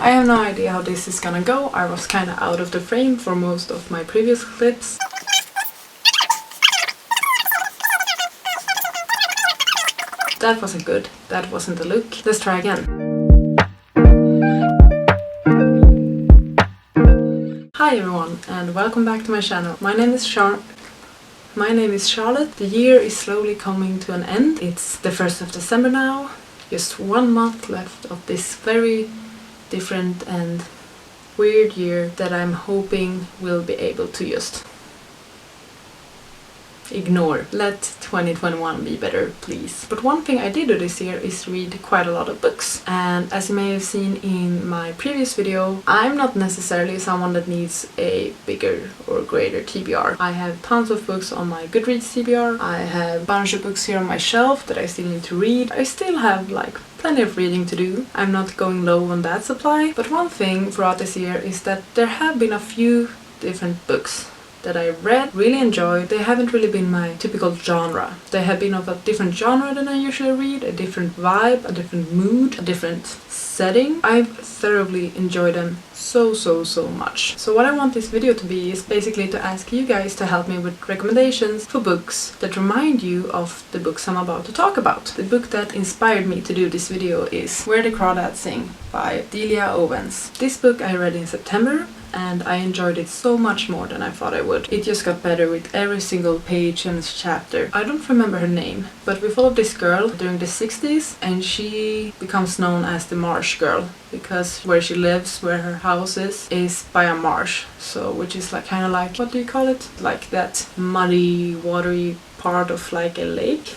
I have no idea how this is gonna go. I was kinda out of the frame for most of my previous clips. That wasn't good. That wasn't the look. Let's try again. Hi everyone and welcome back to my channel. My name is Charlotte. The year is slowly coming to an end. It's the 1st of December now. Just 1 month left of this very different and weird year that I'm hoping will be able to just ignore. Let 2021 be better, please. But one thing I did do this year is read quite a lot of books. And as you may have seen in my previous video, I'm not necessarily someone that needs a bigger or greater TBR. I have tons of books on my Goodreads TBR. I have a bunch of books here on my shelf that I still need to read. I still have plenty of reading to do. I'm not going low on that supply. But one thing throughout this year is that there have been a few different books that I read, really enjoyed. They haven't really been my typical genre. They have been of a different genre than I usually read, a different vibe, a different mood, a different setting. I've thoroughly enjoyed them so much. So what I want this video to be is basically to ask you guys to help me with recommendations for books that remind you of the books I'm about to talk about. The book that inspired me to do this video is Where the Crawdads Sing by Delia Owens. This book I read in September and I enjoyed it so much more than I thought I would. It just got better with every single page and chapter. I don't remember her name, but we followed this girl during the 60s and she becomes known as the marsh girl because where she lives, where her house is by a marsh. So which is kind of like, what do you call it? Like that muddy, watery part of a lake.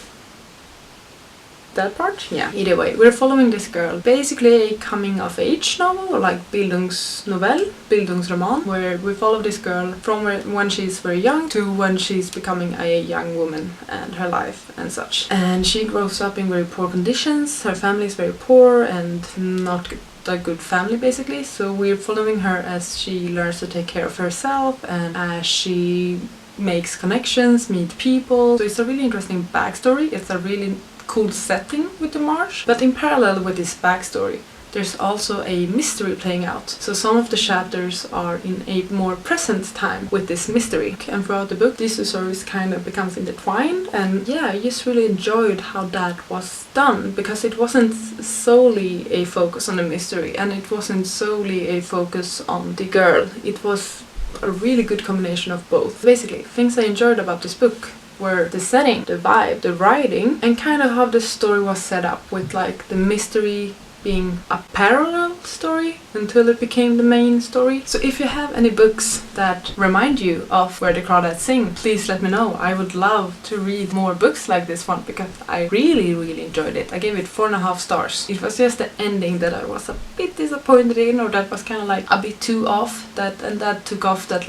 That part? Yeah. Either way, we're following this girl. Basically a coming-of-age novel, or Bildungsnovell, Bildungsroman, where we follow this girl from when she's very young to when she's becoming a young woman and her life and such. And she grows up in very poor conditions. Her family is very poor and not a good family basically. So we're following her as she learns to take care of herself and as she makes connections, meet people. So it's a really interesting backstory. It's a really cool setting with the marsh, but in parallel with this backstory there's also a mystery playing out. So some of the chapters are in a more present time with this mystery, and throughout the book these two stories kind of becomes intertwined. And yeah, I just really enjoyed how that was done because it wasn't solely a focus on the mystery and it wasn't solely a focus on the girl. It was a really good combination of both. Basically, things I enjoyed about this book were the setting, the vibe, the writing, and kind of how the story was set up with the mystery being a parallel story until it became the main story. So if you have any books that remind you of Where the Crawdads Sing, please let me know. I would love to read more books like this one because I really enjoyed it. I gave it 4.5 stars. It was just the ending that I was a bit disappointed in, or that was kind of a bit too off, and that took off that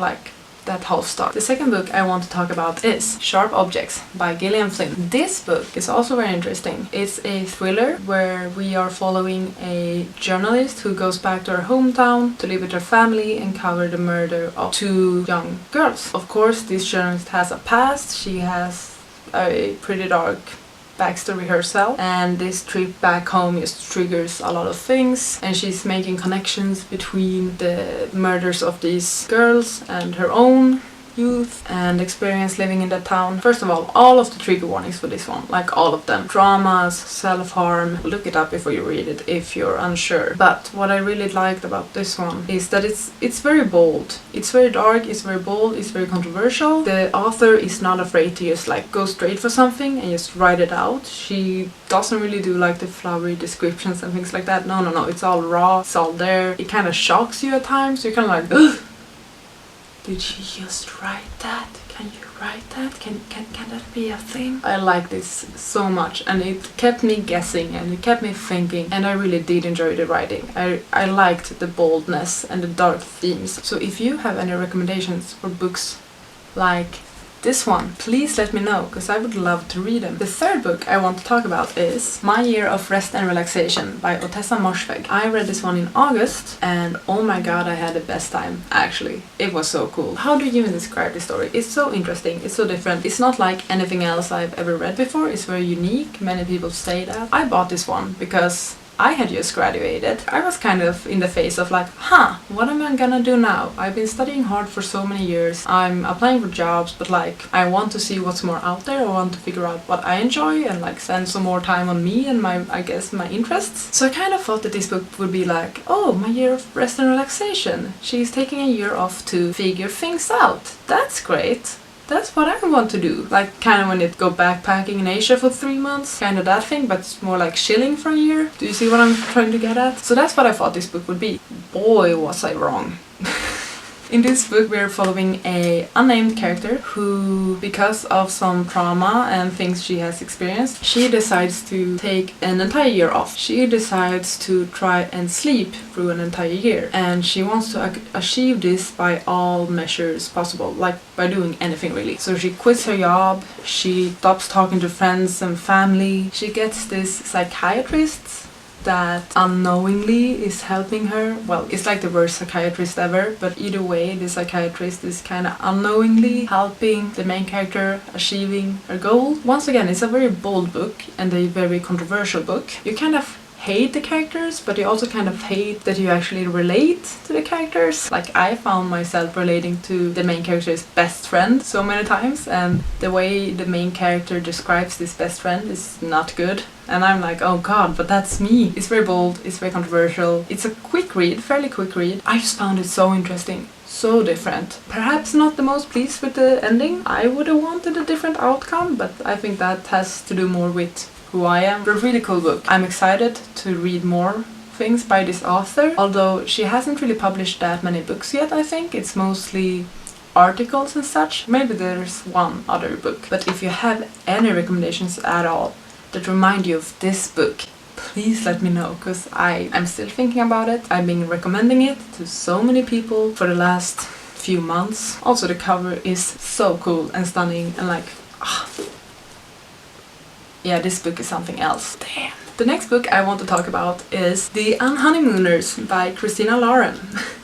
half star. The second book I want to talk about is Sharp Objects by Gillian Flynn. This book is also very interesting. It's a thriller where we are following a journalist who goes back to her hometown to live with her family and cover the murder of 2 young girls. Of course, this journalist has a past. She has a pretty dark backstory herself, and this trip back home just triggers a lot of things, and she's making connections between the murders of these girls and her own youth and experience living in that town. First of all of the trigger warnings for this one, all of them. Dramas, self-harm, look it up before you read it if you're unsure. But what I really liked about this one is that it's very bold. It's very dark, it's very bold, it's very controversial. The author is not afraid to just go straight for something and just write it out. She doesn't really do the flowery descriptions and things like that. No, it's all raw, it's all there. It kind of shocks you at times. You're kind of ugh! Did she just write that? Can you write that? Can that be a thing? I like this so much, and it kept me guessing and it kept me thinking, and I really did enjoy the writing. I liked the boldness and the dark themes. So if you have any recommendations for books like this one, please let me know, because I would love to read them. The third book I want to talk about is My Year of Rest and Relaxation by Otessa Morsveg. I read this one in August, and oh my god, I had the best time, actually. It was so cool. How do you even describe this story? It's so interesting, it's so different. It's not like anything else I've ever read before. It's very unique. Many people say that. I bought this one because I had just graduated. I was kind of in the phase of like, what am I gonna do now? I've been studying hard for so many years. I'm applying for jobs, but like, I want to see what's more out there. I want to figure out what I enjoy and like spend some more time on me and my interests. So I kind of thought that this book would be like, oh, my year of rest and relaxation. She's taking a year off to figure things out. That's great. That's what I want to do. Like kind of when you go backpacking in Asia for 3 months, kind of that thing, but it's more like chilling for a year. Do you see what I'm trying to get at? So that's what I thought this book would be. Boy, was I wrong. In this book we're following a unnamed character who, because of some trauma and things she has experienced, she decides to take an entire year off. She decides to try and sleep through an entire year, and she wants to achieve this by all measures possible, like by doing anything really. So she quits her job, she stops talking to friends and family, she gets this psychiatrist that unknowingly is helping her. Well, it's like the worst psychiatrist ever, but either way, the psychiatrist is kind of unknowingly helping the main character achieving her goal. Once again, it's a very bold book and a very controversial book. You kind of hate the characters, but you also kind of hate that you actually relate to the characters. Like I found myself relating to the main character's best friend so many times, and the way the main character describes this best friend is not good. And I'm like, oh god, but that's me. It's very bold, it's very controversial. It's a quick read, fairly quick read. I just found it so interesting. So different. Perhaps not the most pleased with the ending. I would have wanted a different outcome, but I think that has to do more with who I am. But a really cool book. I'm excited to read more things by this author, although she hasn't really published that many books yet, I think. It's mostly articles and such. Maybe there's one other book. But if you have any recommendations at all that remind you of this book, please let me know, because I'm still thinking about it. I've been recommending it to so many people for the last few months. Also the cover is so cool and stunning and like, yeah, this book is something else. Damn. The next book I want to talk about is The Honeymooners by Christina Lauren.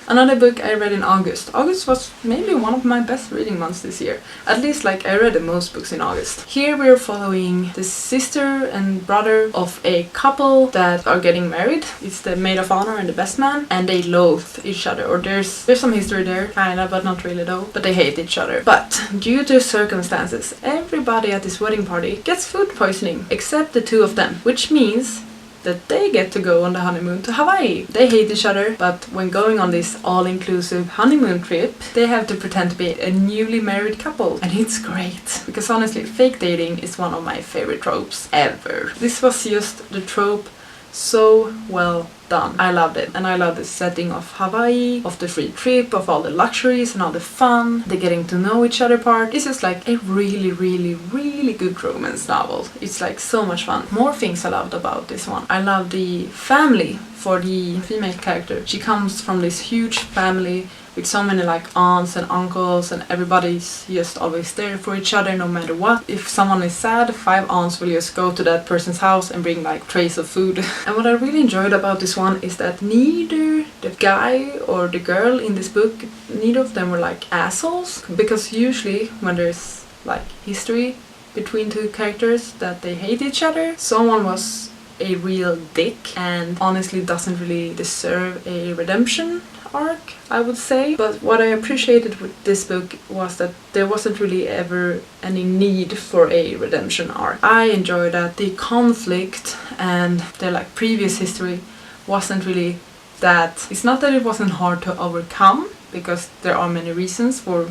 Another book I read in August. August was maybe one of my best reading months this year. At least like I read the most books in August. Here we're following the sister and brother of a couple that are getting married. It's the maid of honor and the best man, and they loathe each other. Or there's some history there, kinda, but not really though. But they hate each other. But due to circumstances, everybody at this wedding party gets food poisoning, except the two of them, which means that they get to go on the honeymoon to Hawaii. They hate each other, but when going on this all-inclusive honeymoon trip, they have to pretend to be a newly married couple. And it's great, because honestly, fake dating is one of my favorite tropes ever. This was just the trope so well done. I loved it, and I love the setting of Hawaii, of the free trip, of all the luxuries and all the fun, the getting to know each other part. This is like a really, really, really good romance novel. It's like so much fun. More things I loved about this one. I love the family for the female character. She comes from this huge family with so many like aunts and uncles, and everybody's just always there for each other no matter what. If someone is sad, 5 aunts will just go to that person's house and bring like trays of food. And what I really enjoyed about this one is that neither the guy or the girl in this book, neither of them were like assholes, because usually when there's like history between two characters that they hate each other, someone was a real dick and honestly doesn't really deserve a redemption arc, I would say. But what I appreciated with this book was that there wasn't really ever any need for a redemption arc. I enjoyed that the conflict and the like previous history wasn't really that. It's not that it wasn't hard to overcome, because there are many reasons for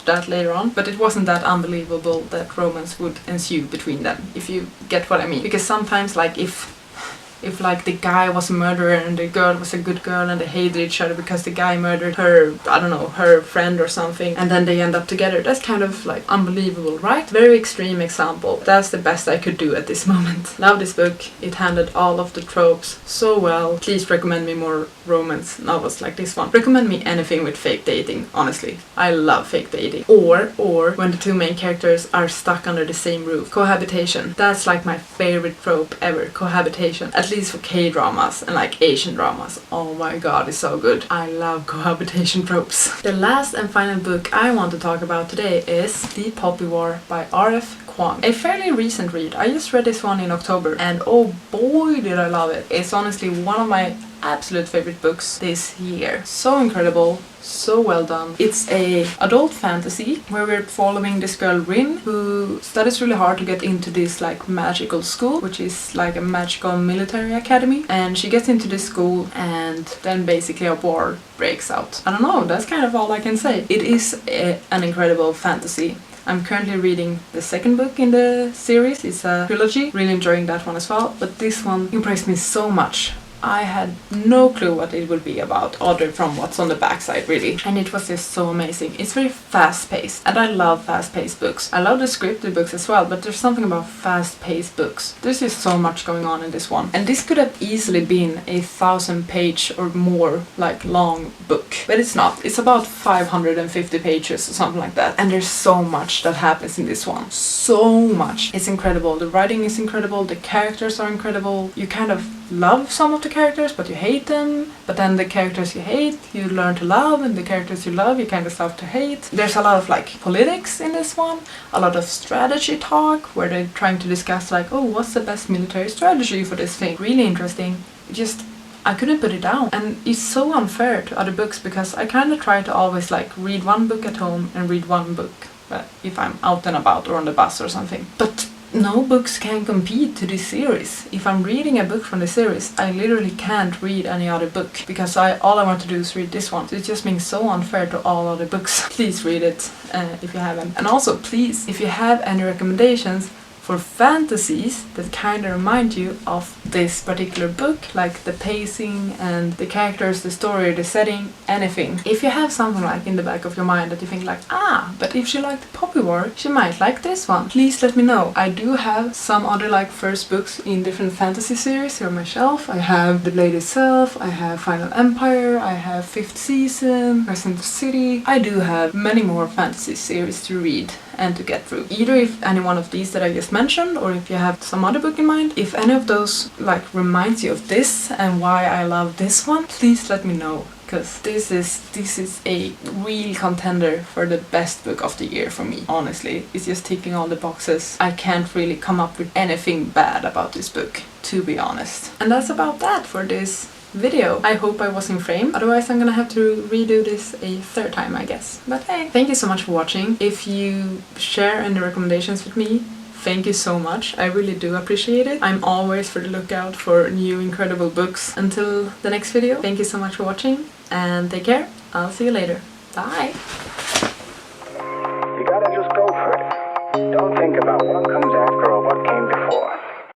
that later on, but it wasn't that unbelievable that romance would ensue between them, if you get what I mean. Because sometimes like if like the guy was a murderer and the girl was a good girl and they hated each other because the guy murdered her, I don't know, her friend or something, and then they end up together, that's kind of like unbelievable, right? Very extreme example. That's the best I could do at this moment. Love this book. It handled all of the tropes so well. Please recommend me more romance novels like this one. Recommend me anything with fake dating, honestly. I love fake dating. Or when the two main characters are stuck under the same roof. Cohabitation. That's like my favorite trope ever. Cohabitation. At At least for K-dramas and like Asian dramas. Oh my god, it's so good. I love cohabitation tropes. The last and final book I want to talk about today is The Poppy War by R.F. Kuang. A fairly recent read. I just read this one in October and oh boy did I love it. It's honestly one of my absolute favorite books this year. So incredible, so well done. It's a adult fantasy where we're following this girl Rin who studies really hard to get into this like magical school, which is like a magical military academy, and she gets into this school and then basically a war breaks out. I don't know, that's kind of all I can say. It is an incredible fantasy. I'm currently reading the second book in the series. It's a trilogy, really enjoying that one as well, but this one impressed me so much. I had no clue what it would be about, other from what's on the backside really. And it was just so amazing. It's very fast-paced, and I love fast-paced books. I love the scripted books as well, but there's something about fast-paced books. There's just so much going on in this one. And this could have easily been a 1,000-page or more like long book. But it's not. It's about 550 pages or something like that. And there's so much that happens in this one. So much. It's incredible. The writing is incredible. The characters are incredible. You kind of love some of the characters, but you hate them. But then the characters you hate, you learn to love, and the characters you love, you kind of start to hate. There's a lot of like politics in this one, a lot of strategy talk, where they're trying to discuss like, oh, what's the best military strategy for this thing? Really interesting. Just, I couldn't put it down. And it's so unfair to other books because I kind of try to always like read one book at home and read one book if I'm out and about or on the bus or something. But no books can compete to this series. If I'm reading a book from the series, I literally can't read any other book because all I want to do is read this one. So it just means so unfair to all other books. Please read it if you haven't. And also, please, if you have any recommendations for fantasies that kind of remind you of this particular book, like the pacing and the characters, the story, the setting, anything. If you have something like in the back of your mind that you think like, but if she liked the Poppy War, she might like this one, please let me know. I do have some other like first books in different fantasy series here on my shelf. I have The Blade itself, I have Final Empire, I have Fifth Season, Crescent City. I do have many more fantasy series to read and to get through. Either if any one of these that I just mentioned, or if you have some other book in mind, if any of those like reminds you of this and why I love this one, please let me know, because this is a real contender for the best book of the year for me. Honestly, it's just ticking all the boxes. I can't really come up with anything bad about this book, to be honest. And that's about that for this video. I hope I was in frame, otherwise I'm gonna have to redo this a third time, I guess. But hey, thank you so much for watching. If you share any recommendations with me, thank you so much. I really do appreciate it. I'm always for the lookout for new incredible books. Until the next video, thank you so much for watching and take care. I'll see you later. Bye! You gotta just go for it. Don't think about what comes